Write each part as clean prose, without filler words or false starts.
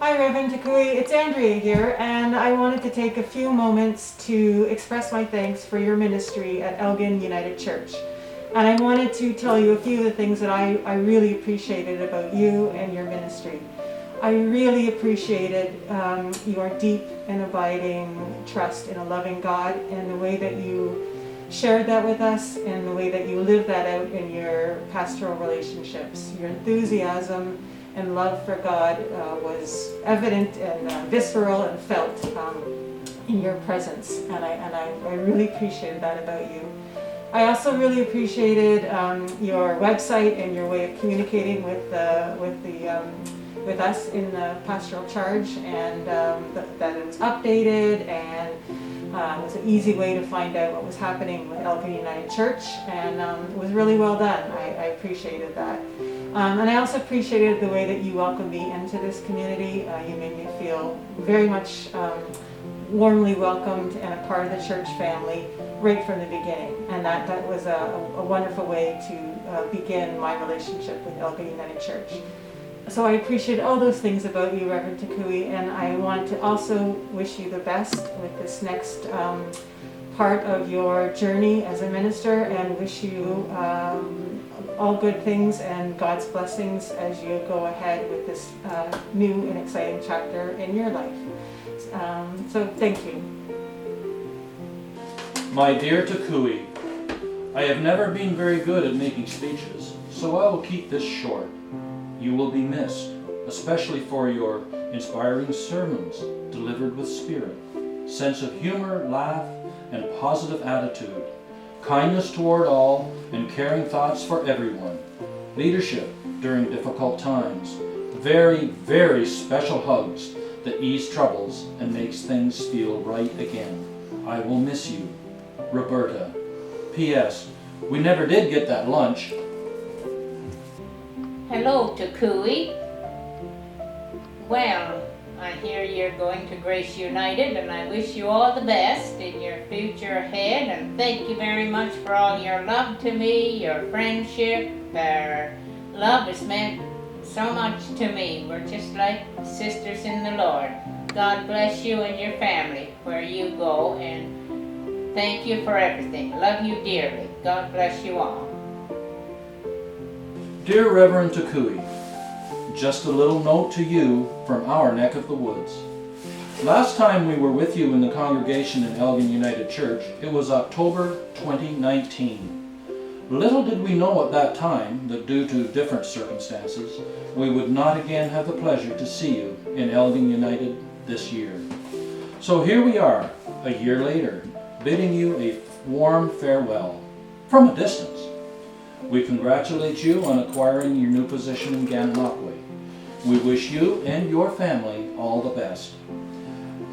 Hi, Reverend Takouhi. It's Andrea here, and I wanted to take a few moments to express my thanks for your ministry at Elgin United Church. And I wanted to tell you a few of the things that I really appreciated about you and your ministry. I really appreciated your deep and abiding trust in a loving God, and the way that you shared that with us, and the way that you live that out in your pastoral relationships. Your enthusiasm and love for God was evident and visceral and felt in your presence, and I really appreciated that about you. I also really appreciated your website and your way of communicating with us in the pastoral charge, and that it was updated, and it was an easy way to find out what was happening with Elgin United Church, and it was really well done. I appreciated that. And I also appreciated the way that you welcomed me into this community. You made me feel very much warmly welcomed and a part of the church family right from the beginning. And that was a wonderful way to begin my relationship with Elgin United Church. So I appreciate all those things about you, Reverend Takouhi, and I want to also wish you the best with this next part of your journey as a minister, and wish you all good things and God's blessings as you go ahead with this new and exciting chapter in your life. So thank you. My dear Takouhi, I have never been very good at making speeches, so I will keep this short. You will be missed, especially for your inspiring sermons delivered with spirit, sense of humor, laugh, and positive attitude, kindness toward all, and caring thoughts for everyone, leadership during difficult times, very, very special hugs that ease troubles and makes things feel right again. I will miss you. Roberta. P.S. We never did get that lunch. Hello, Takouhi. Well, I hear you're going to Grace United, and I wish you all the best in your future ahead, and thank you very much for all your love to me, your friendship. Our love has meant so much to me. We're just like sisters in the Lord. God bless you and your family where you go, and thank you for everything. Love you dearly. God bless you all. Dear Reverend Takouhi, just a little note to you from our neck of the woods. Last time we were with you in the congregation in Elgin United Church, it was October 2019. Little did we know at that time that due to different circumstances, we would not again have the pleasure to see you in Elgin United this year. So here we are, a year later, bidding you a warm farewell, from a distance. We congratulate you on acquiring your new position in Gananoque. We wish you and your family all the best.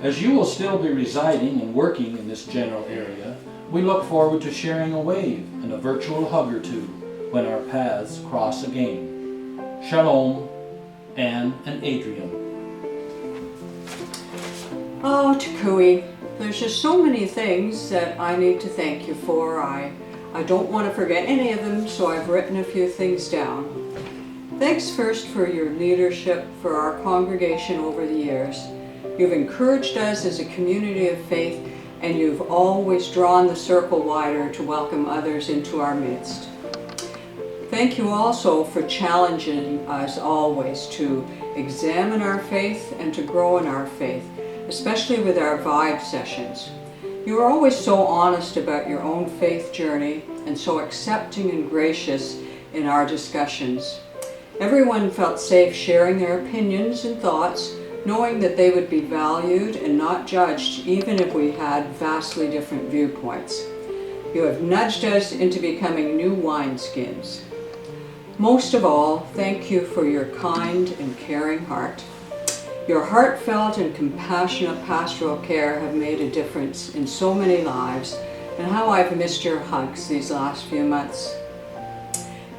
As you will still be residing and working in this general area, we look forward to sharing a wave and a virtual hug or two when our paths cross again. Shalom, Anne and Adrian. Oh, Takouhi, there's just so many things that I need to thank you for. I don't want to forget any of them, so I've written a few things down. Thanks first for your leadership for our congregation over the years. You've encouraged us as a community of faith, and you've always drawn the circle wider to welcome others into our midst. Thank you also for challenging us always to examine our faith and to grow in our faith, especially with our Vibe sessions. You are always so honest about your own faith journey and so accepting and gracious in our discussions. Everyone felt safe sharing their opinions and thoughts, knowing that they would be valued and not judged even if we had vastly different viewpoints. You have nudged us into becoming new wineskins. Most of all, thank you for your kind and caring heart. Your heartfelt and compassionate pastoral care have made a difference in so many lives, and how I've missed your hugs these last few months.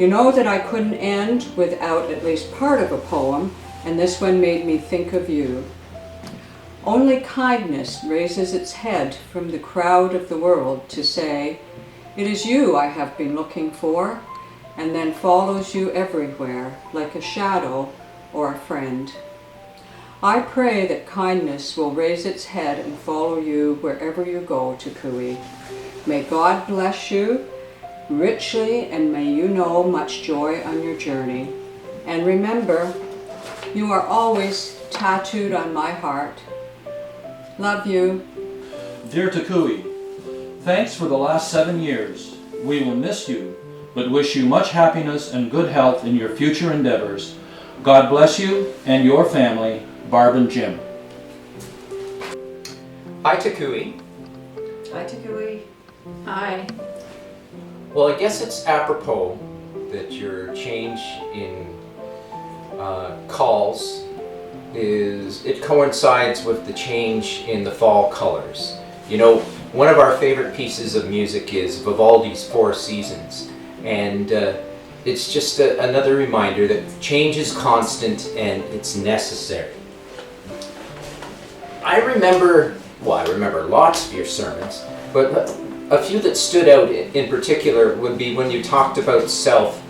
You know that I couldn't end without at least part of a poem, and this one made me think of you. Only kindness raises its head from the crowd of the world to say, "It is you I have been looking for," and then follows you everywhere like a shadow or a friend. I pray that kindness will raise its head and follow you wherever you go, Takouhi. May God bless you richly, and may you know much joy on your journey. And remember, you are always tattooed on my heart. Love you. Dear Takouhi, thanks for the last 7 years. We will miss you, but wish you much happiness and good health in your future endeavors. God bless you and your family, Barb and Jim. Hi, Takouhi. Hi, Takouhi. Hi. Well, I guess it's apropos that your change in calls it coincides with the change in the fall colors. You know, one of our favorite pieces of music is Vivaldi's Four Seasons, and it's just another reminder that change is constant and it's necessary. I remember lots of your sermons, but a few that stood out in particular would be when you talked about self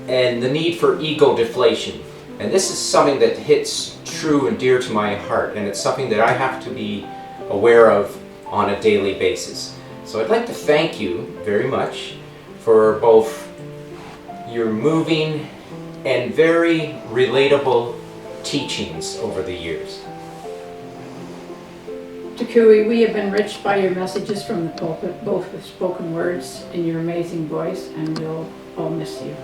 and the need for ego deflation. And this is something that hits true and dear to my heart, and it's something that I have to be aware of on a daily basis. So I'd like to thank you very much for both your moving and very relatable teachings over the years. Takouhi, we have been enriched by your messages from the pulpit, both with spoken words and your amazing voice, and we'll all miss you.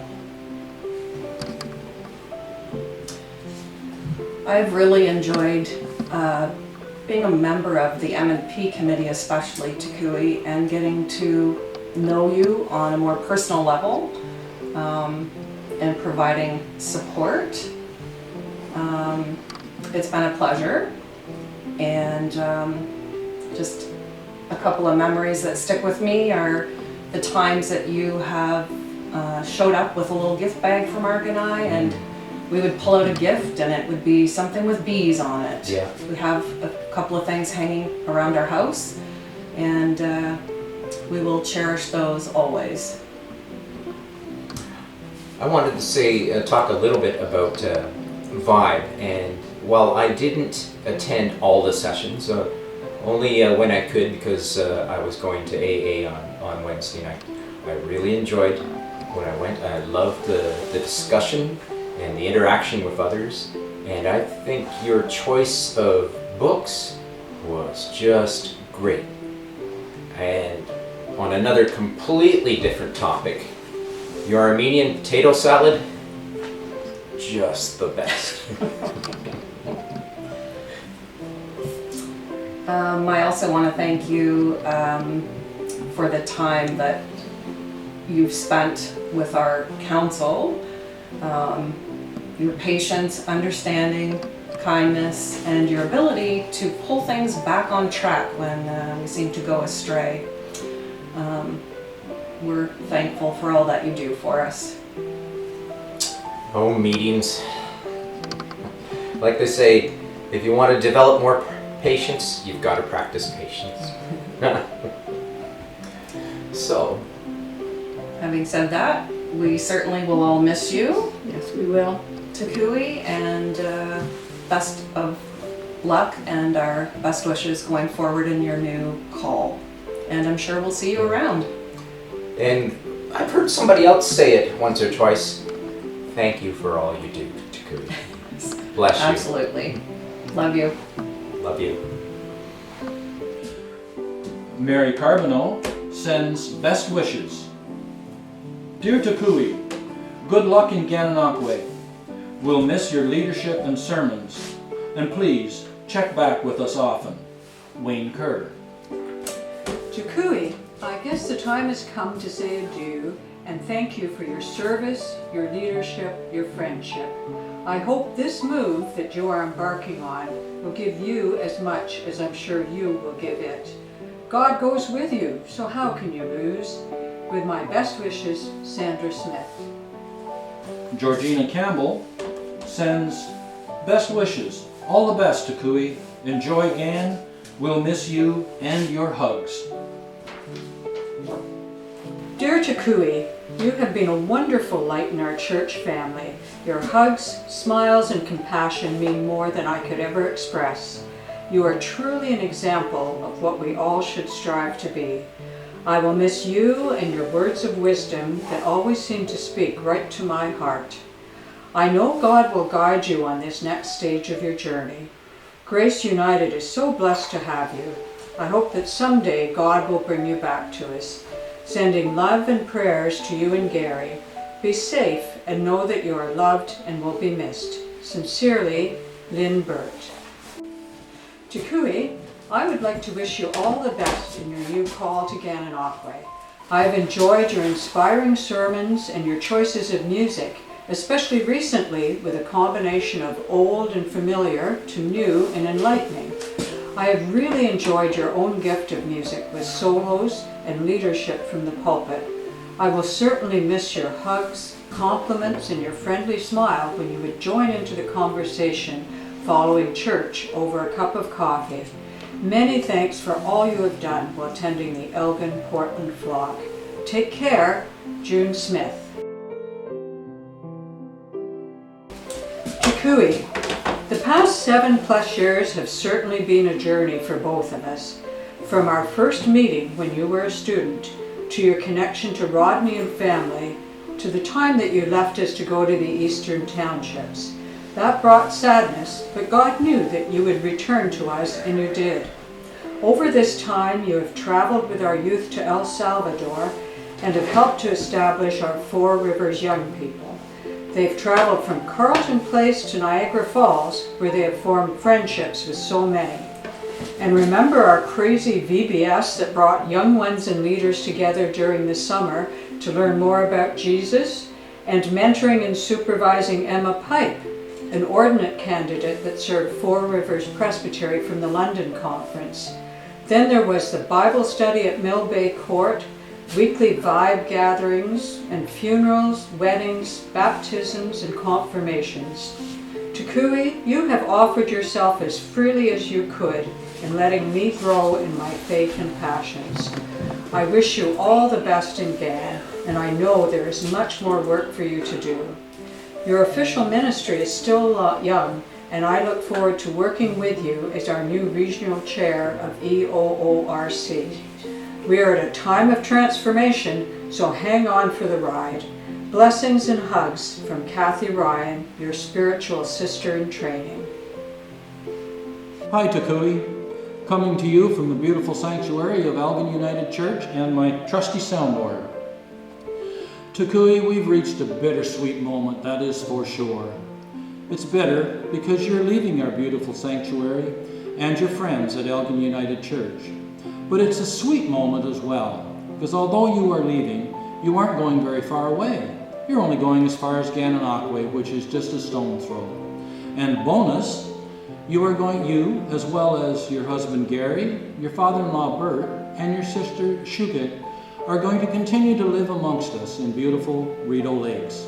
I've really enjoyed being a member of the M&P committee, especially Takouhi, and getting to know you on a more personal level and providing support. It's been a pleasure, and just a couple of memories that stick with me are the times that you have showed up with a little gift bag from Mark and I, and we would pull out a gift and it would be something with bees on it. Yeah. We have a couple of things hanging around our house, and we will cherish those always. I wanted to say, talk a little bit about Vibe, and while I didn't attend all the sessions, only when I could because I was going to AA on Wednesday night, I really enjoyed when I went. I loved the discussion and the interaction with others, and I think your choice of books was just great. And on another completely different topic, your Armenian potato salad, just the best. I also want to thank you for the time that you've spent with our council. Your patience, understanding, kindness, and your ability to pull things back on track when we seem to go astray. We're thankful for all that you do for us. Oh, meetings. Like they say, if you want to develop more patience, you've got to practice patience. So, Having said that, we certainly will all miss you, Yes, we will. Takouhi, and best of luck and our best wishes going forward in your new call. And I'm sure we'll see you around. and I've heard somebody else say it once or twice. Thank you for all you do, Takouhi. Bless you. Absolutely. Love you. Love you. Mary Carbonneau sends best wishes. Dear Takouhi, good luck in Gananoque. We'll miss your leadership and sermons. And please, check back with us often. Wayne Kerr. Takouhi, I guess the time has come to say adieu and thank you for your service, your leadership, your friendship. I hope this move that you are embarking on will give you as much as I'm sure you will give it. God goes with you, so how can you lose? With my best wishes, Sandra Smith. Georgina Campbell sends best wishes. All the best, Takouhi. Enjoy Gan. We'll miss you and your hugs. Dear Takouhi, you have been a wonderful light in our church family. Your hugs, smiles, and compassion mean more than I could ever express. You are truly an example of what we all should strive to be. I will miss you and your words of wisdom that always seem to speak right to my heart. I know God will guide you on this next stage of your journey. Grace United is so blessed to have you. I hope that someday God will bring you back to us. Sending love and prayers to you and Gary. Be safe and know that you are loved and will be missed. Sincerely, Lynn Burt. Takouhi, I would like to wish you all the best in your new call to Gananoque. I have enjoyed your inspiring sermons and your choices of music, especially recently with a combination of old and familiar to new and enlightening. I have really enjoyed your own gift of music with solos and leadership from the pulpit. I will certainly miss your hugs, compliments, and your friendly smile when you would join into the conversation following church over a cup of coffee. Many thanks for all you have done while tending the Elgin Portland flock. Take care, June Smith. Takouhi, the past 7+ years have certainly been a journey for both of us. From our first meeting when you were a student, to your connection to Rodney and family, to the time that you left us to go to the Eastern Townships. That brought sadness, but God knew that you would return to us, and you did. Over this time, you have traveled with our youth to El Salvador and have helped to establish our Four Rivers Young People. They've traveled from Carlton Place to Niagara Falls, where they have formed friendships with so many. And remember our crazy VBS that brought young ones and leaders together during the summer to learn more about Jesus, and mentoring and supervising Emma Pipe, an ordinate candidate that served Four Rivers Presbytery from the London Conference. Then there was the Bible study at Mill Bay Court, weekly vibe gatherings, and funerals, weddings, baptisms, and confirmations. Takouhi, you have offered yourself as freely as you could in letting me grow in my faith and passions. I wish you all the best in Gan, and I know there is much more work for you to do. Your official ministry is still young, and I look forward to working with you as our new regional chair of EOORC. We are at a time of transformation, so hang on for the ride. Blessings and hugs from Kathy Ryan, your spiritual sister in training. Hi Takouhi, coming to you from the beautiful sanctuary of Elgin United Church and my trusty soundboard. Takouhi, we've reached a bittersweet moment, that is for sure. It's bitter because you're leaving our beautiful sanctuary and your friends at Elgin United Church. But it's a sweet moment as well, because although you are leaving, you aren't going very far away. You're only going as far as Gananoque, which is just a stone's throw. And bonus, you, as well as your husband Gary, your father-in-law Bert, and your sister Shukit, are going to continue to live amongst us in beautiful Rideau Lakes.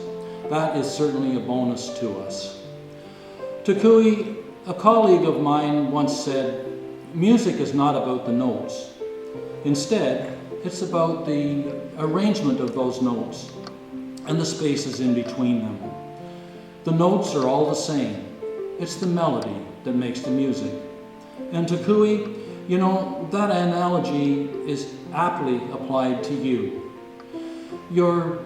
That is certainly a bonus to us. Takouhi, a colleague of mine once said, music is not about the notes. Instead, it's about the arrangement of those notes and the spaces in between them. The notes are all the same. It's the melody that makes the music. And Takouhi, you know, that analogy is aptly applied to you. Your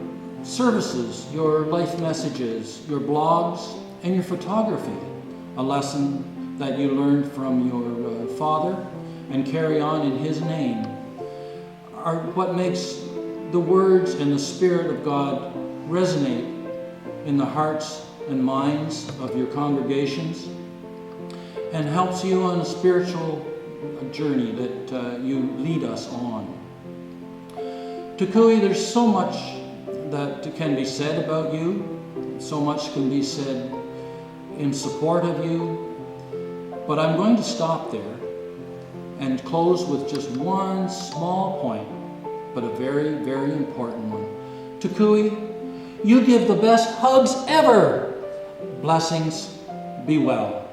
services, your life messages, your blogs, and your photography, a lesson that you learned from your father and carry on in his name, are what makes the words and the Spirit of God resonate in the hearts and minds of your congregations, and helps you on a spiritual journey that you lead us on. Takouhi, there's so much that can be said about you, so much can be said in support of you, but I'm going to stop there and close with just one small point, but a very, very important one. Takouhi, you give the best hugs ever. Blessings, be well.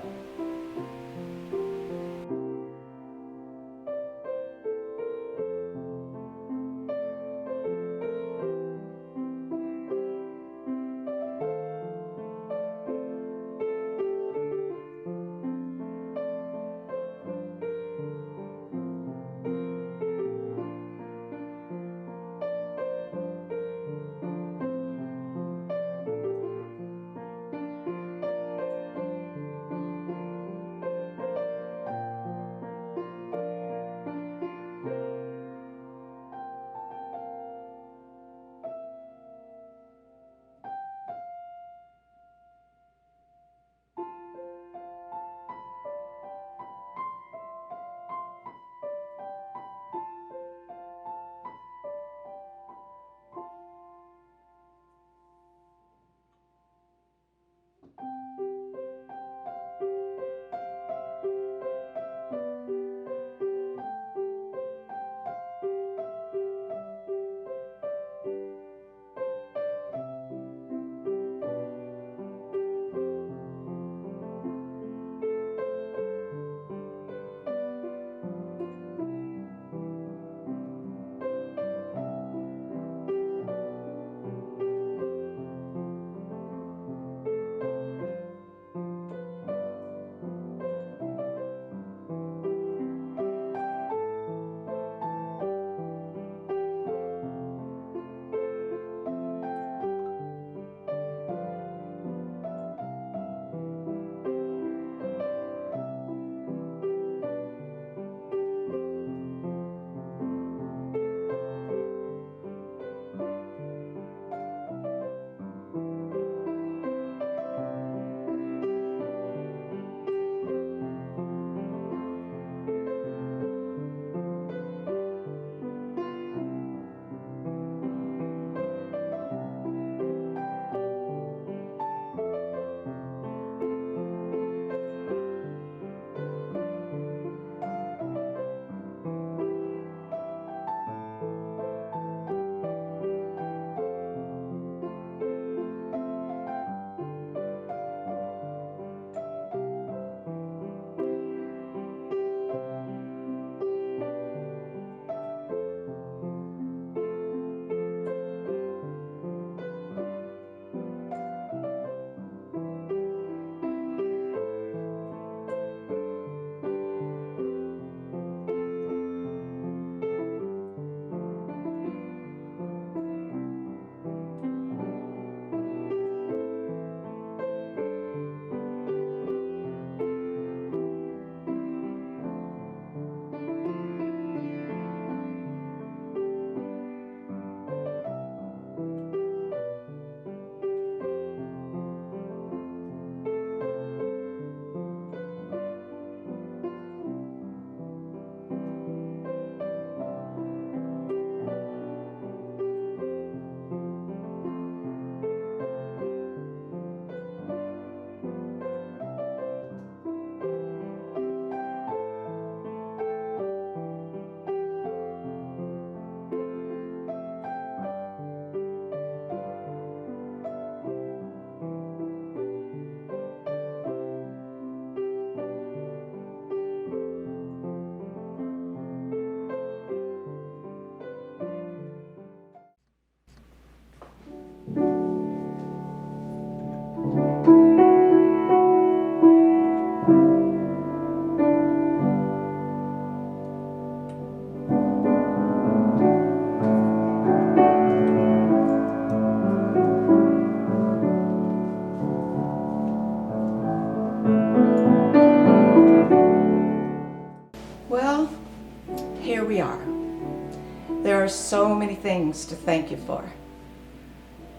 many things to thank you for.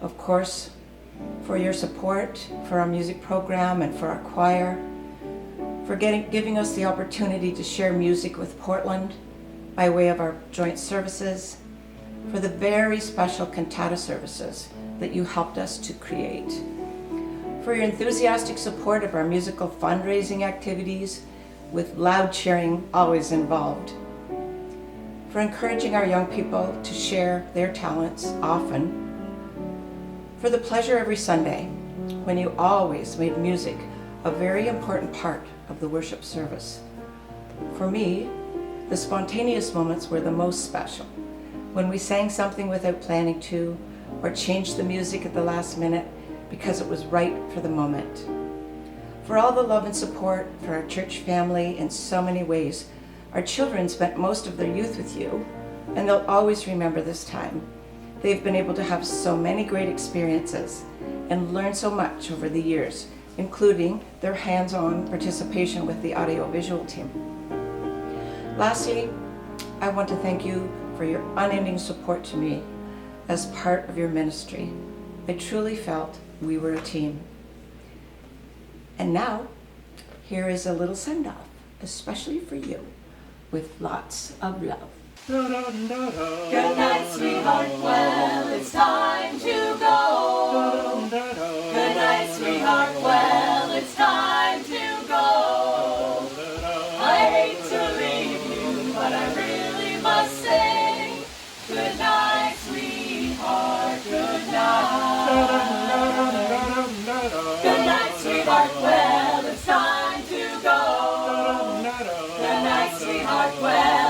Of course, for your support for our music program and for our choir, for giving us the opportunity to share music with Portland by way of our joint services, for the very special cantata services that you helped us to create, for your enthusiastic support of our musical fundraising activities with loud cheering always involved, for encouraging our young people to share their talents often, for the pleasure every Sunday when you always made music a very important part of the worship service. For me, the spontaneous moments were the most special, when we sang something without planning to, or changed the music at the last minute because it was right for the moment. For all the love and support for our church family in so many ways, our children spent most of their youth with you, and they'll always remember this time. They've been able to have so many great experiences and learn so much over the years, including their hands-on participation with the audiovisual team. Lastly, I want to thank you for your unending support to me as part of your ministry. I truly felt we were a team. And now, here is a little send-off, especially for you, with lots of love. Good night, sweetheart. Well, it's time to go. Good night, sweetheart. Well, it's time to go. I hate to leave you, but I really must say, good night, sweetheart. Good night. Good night, sweetheart. Well, it's time to go. Good night, sweetheart. Well.